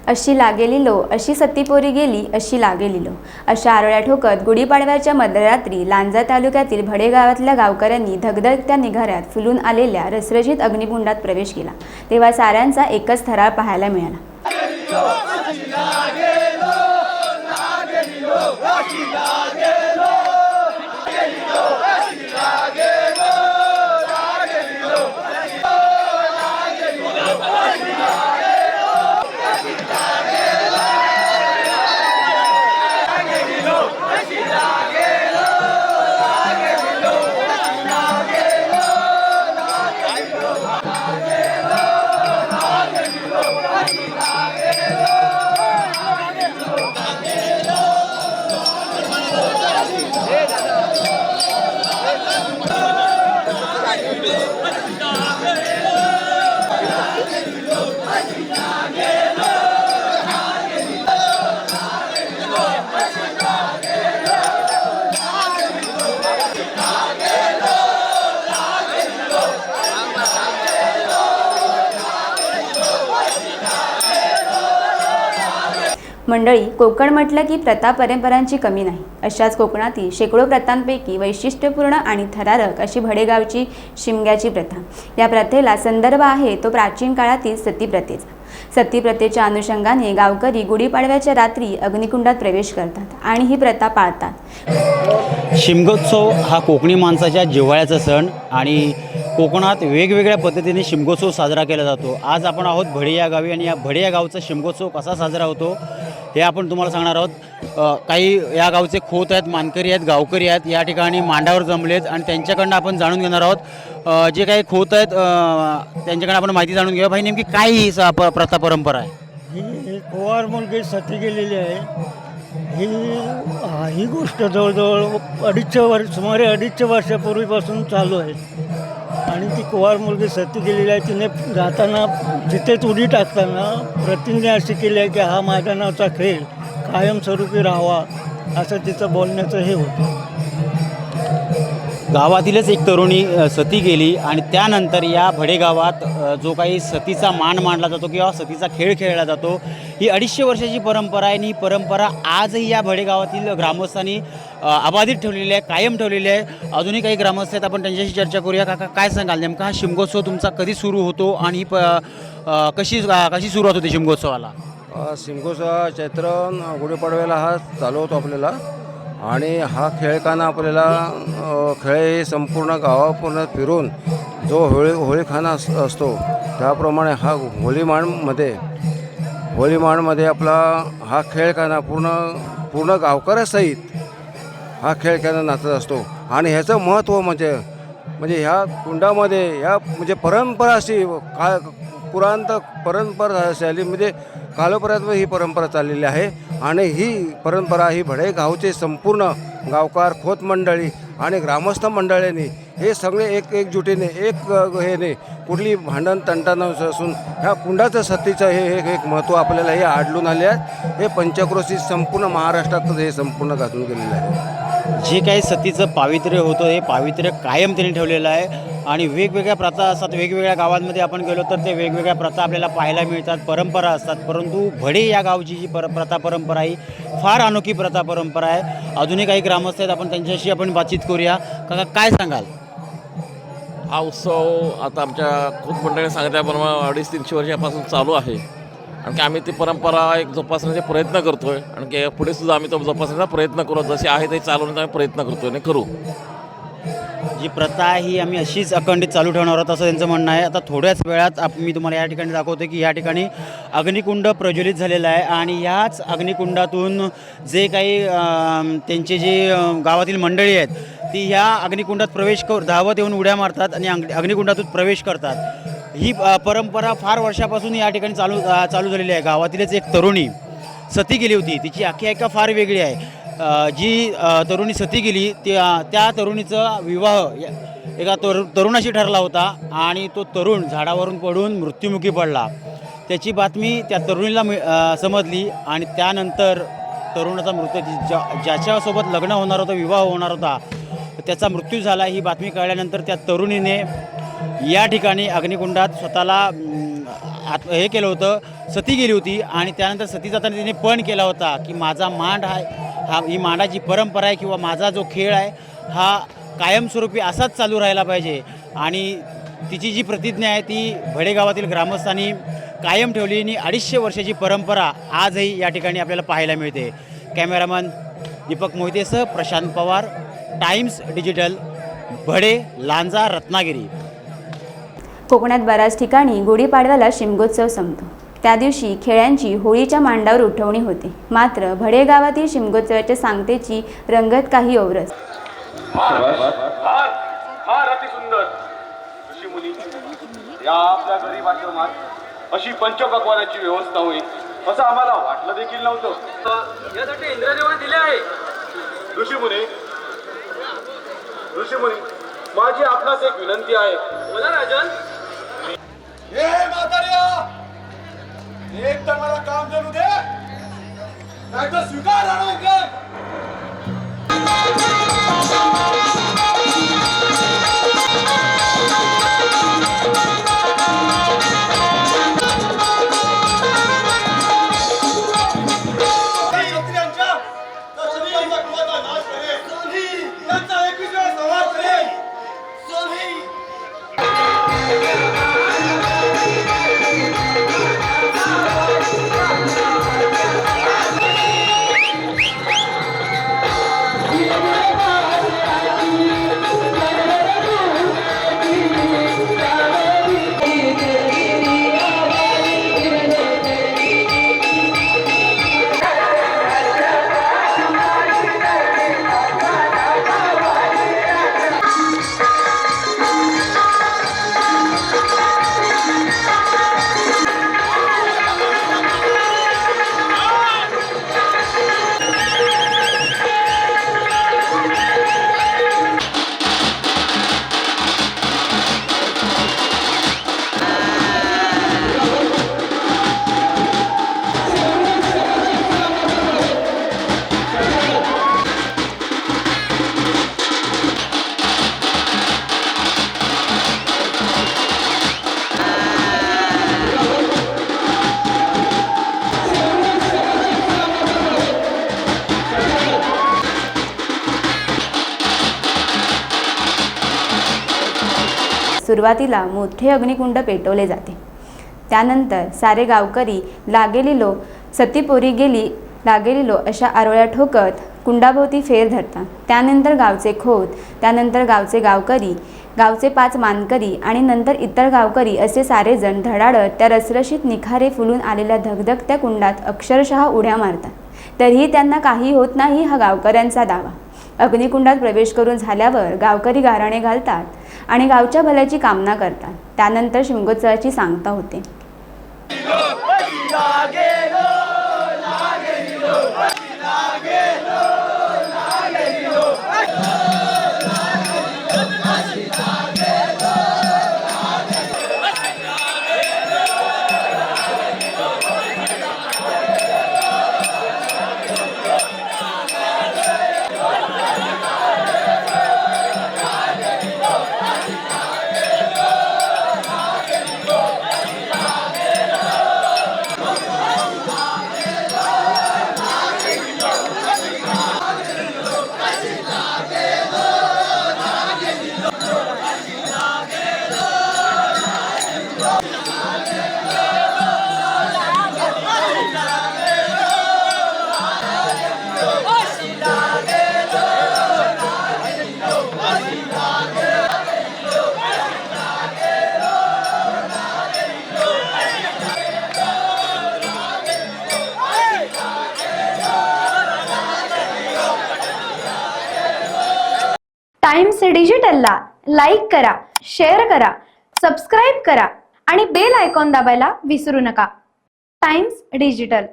अशी लागेली लो, अशी सतीपोरी गेली, अशी लागेली लो, अशा आरोळ्या ठोकत गुढीपाडव्याच्या मध्यरात्री लांजा तालुक्यातील भडे गावातल्या गावकऱ्यांनी धगधगत्या निघाऱ्यात फुलून आलेल्या रसरशीत अग्निकुंडात प्रवेश केला, तेव्हा साऱ्यांचा एकच थरार पाहायला मिळाला। मंडळी, कोकण म्हटलं की प्रथा परंपरांची कमी नाही। अशाच कोकणातील शेकडो प्रथांपैकी वैशिष्ट्यपूर्ण आणि थरारक अशी भडेगावची शिमग्याची प्रथा। या प्रथेला संदर्भ आहे तो प्राचीन काळातील सती प्रथेचा। सती प्रथेच्या अनुषंगाने गावकरी गुढीपाडव्याच्या रात्री अग्निकुंडात प्रवेश करतात आणि ही प्रथा पाळतात। शिमगोत्सव हा कोकणी माणसाच्या जिव्हाळ्याचा सण आणि कोकणात वेगवेगळ्या पद्धतीने शिमगोत्सव साजरा केला जातो। आज आपण आहोत भडे या गावी आणि या भडे या गावचा शिमगोत्सव कसा साजरा होतो हे आपण तुम्हाला सांगणार आहोत। काही या गावचे खोत आहेत, मानकरी आहेत, गावकरी आहेत, या ठिकाणी मांडावर जमलेत आणि त्यांच्याकडनं आपण जाणून घेणार आहोत। जे काही खोत आहेत त्यांच्याकडे आपण माहिती जाणून घेऊया। भाई, नेमकी काय ही प्रथा परंपरा आहे? ही कुवार मुलगी सती गेलेली आहे। ही गोष्ट जवळजवळ सुमारे 250 वर्षापूर्वीपासून चालू आहे आणि ती कुवार मुलगी सती गेलेली आहे। तिने जाताना तिथेच उडी टाकताना प्रतिज्ञा अशी केली आहे की हा मैदानाचा खेळ कायमस्वरूपी राहावा, असं तिचं बोलण्याचं हे होतं। गावातीलच एक तरुणी सती गेली आणि त्यानंतर या भडे गावात जो काही सतीचा मान मांडला जातो किंवा सतीचा खेळ खेळला जातो, ही 250 वर्षाची परंपरा आहे आणि ही परंपरा आजही या भडे गावातील ग्रामस्थांनी अबाधित ठेवलेली आहे, कायम ठेवलेली आहे। अजूनही काही ग्रामस्थ आहेत, आपण त्यांच्याशी चर्चा करूया। काका, काय सांगाल, नेमका हा शिमगोत्सव तुमचा कधी सुरू होतो आणि कशी सुरुवात होते शिमगोत्सवाला? शिमगोत्सव चैत्र गुढीपाडव्याला हा चालू होतो आपल्याला आणि हा खेळखाना आपल्याला हे संपूर्ण गावापूर्ण फिरून जो होळीखाना असतो त्याप्रमाणे हा होळीमाणमध्ये आपला हा खेळखाना पूर्ण गावकऱ्यासहित हा खेळखाना नाचत असतो। आणि ह्याचं महत्त्व म्हणजे ह्या कुंडामध्ये म्हणजे परंपरा अशी पुरांत परंपरा शैलीमध्ये कालोपर्यंत ही परंपरा चाललेली आहे आणि ही परंपरा ही भडे गावचे संपूर्ण गावकार, खोत मंडळी आणि ग्रामस्थ मंडळींनी हे सगळे एकजुटीने ह्याने कुठली भांडण तंटा नसून ह्या कुंडाचं सतीचं हे एक महत्त्व आपल्याला हे आढळून आले आहे। हे पंचक्रोशीत संपूर्ण महाराष्ट्रातच हे संपूर्ण गाजून गेलेलं आहे। जे काही सतीचं पावित्र्य होतं हे पावित्र्य कायम त्यांनी ठेवलेलं आहे आणि वेगवेगळ्या प्रथा असतात। वेगवेगळ्या गावांमध्ये आपण गेलो तर ते वेगवेगळ्या प्रथा आपल्याला पाहायला मिळतात, परंपरा असतात। परंतु भडे या गावची जी प्रथा परंपरा ही फार अनोखी प्रथा परंपरा आहे। अजूनही काही ग्रामस्थ आहेत, आपण त्यांच्याशी आपण बातचीत करूया। काका, काय सांगाल? हा उत्सव आता आमच्या खूप मंडळीने सांगितल्याप्रमाणे 250-300 वर्षापासून चालू आहे आणि आम्ही ती परंपरा एक जोपासण्याचा प्रयत्न करतो आहे आणि पुढे सुद्धा आम्ही तो जोपासण्याचा प्रयत्न करू, जशी आहे ते चालवण्याचा आम्ही प्रयत्न करतो आणि करू। जी प्रथा आहे ही आम्ही अशीच अखंडित चालू ठेवणार आहोत असं त्यांचं म्हणणं आहे। आता थोड्याच वेळात मी तुम्हाला या ठिकाणी दाखवतो की या ठिकाणी अग्निकुंड प्रज्वलित झालेला आहे आणि याच अग्निकुंडातून जे काही त्यांचे जे गावातील मंडळी आहेत ती ह्या अग्निकुंडात धावत येऊन उड्या मारतात आणि अग्निकुंडातून प्रवेश करतात। ही परंपरा फार वर्षापासून या ठिकाणी चालू झालेली आहे। गावातीलच एक तरुणी सती गेली होती, तिची आख्यायिका फार वेगळी आहे। जी तरुणी सती गेली त्या तरुणीचा विवाह एका तरुणाशी ठरला होता आणि तो तरुण झाडावरून पडून मृत्युमुखी पडला। त्याची बातमी त्या तरुणीला समजली आणि त्यानंतर तरुणाचा मृत्यू ज्याच्यासोबत लग्न होणार होतं, विवाह होणार होता, त्याचा मृत्यू झाला। ही बातमी कळल्यानंतर त्या तरुणीने या ठिकाणी अग्निकुंडात स्वतःला हे केलं होतं, सती गेली होती आणि त्यानंतर सती जाताना तिने पण केला होता की माझा मांड ही मांडाची परंपरा आहे किंवा माझा जो खेळ आहे हा कायमस्वरूपी असाच चालू राहायला पाहिजे. आणि तिची जी प्रतिज्ञा आहे ती भडेगावातील ग्रामस्थांनी कायम ठेवली आणि 250 वर्षाची परंपरा आजही या ठिकाणी आपल्याला पाहायला मिळते. कॅमेरामन दीपक मोहितेसह प्रशांत पवार, टाइम्स डिजिटल, भडे, लांजा, रत्नागिरी. कोकणात बऱ्याच ठिकाणी गुढीपाडव्याला शिमगोत्सव संपतो. त्या दिवशी खेळ्यांची होळीच्या मांडावर उठवणी होते. मात्र भडे गावातील शिमगोत्सवाच्या सांगतेची रंगत काही औरच. फार अतिसुंदर. ऋषीमुनी, या आपल्या गरीब आश्रमात अशी पंचपक्वानाची व्यवस्था होईल असं आम्हाला वाटलं देखील नव्हतं. यासाठी इंद्रदेवाने दिले आहे. ऋषीमुनी, माझी आपणास एक विनंती आहे. बोला राजन. हे म्हाताऱ्या, एक तर मला काम करू दे, नाही तर स्वीकार आणा. सुरुवातीला मोठे अग्निकुंड पेटवले जाते. त्यानंतर सारे गावकरी लागेलिलो सतीपोरी गेली लागेलिलो अशा आरोळ्या ठोकत कुंडाभोवती फेर धरतात. त्यानंतर गावचे खोत, त्यानंतर गावचे गावकरी, गावचे 5 मानकरी आणि नंतर इतर गावकरी असे सारेजण धडाडत त्या रसरशीत निखारे फुलून आलेल्या धगधगत्या कुंडात अक्षरशः उड्या मारतात. तरीही त्यांना काही होत नाही हा गावकऱ्यांचा दावा. अग्निकुंडात प्रवेश करून झाल्यावर गावकरी गाराणे घालतात आणि गावच्या भल्याची कामना करतात. त्यानंतर शिमगोत्सवाची सांगता होते. टाइम्स डिजिटलला लाईक करा, शेअर करा, सबस्क्राईब करा आणि बेल आयकॉन दाबायला विसरू नका. Times digital.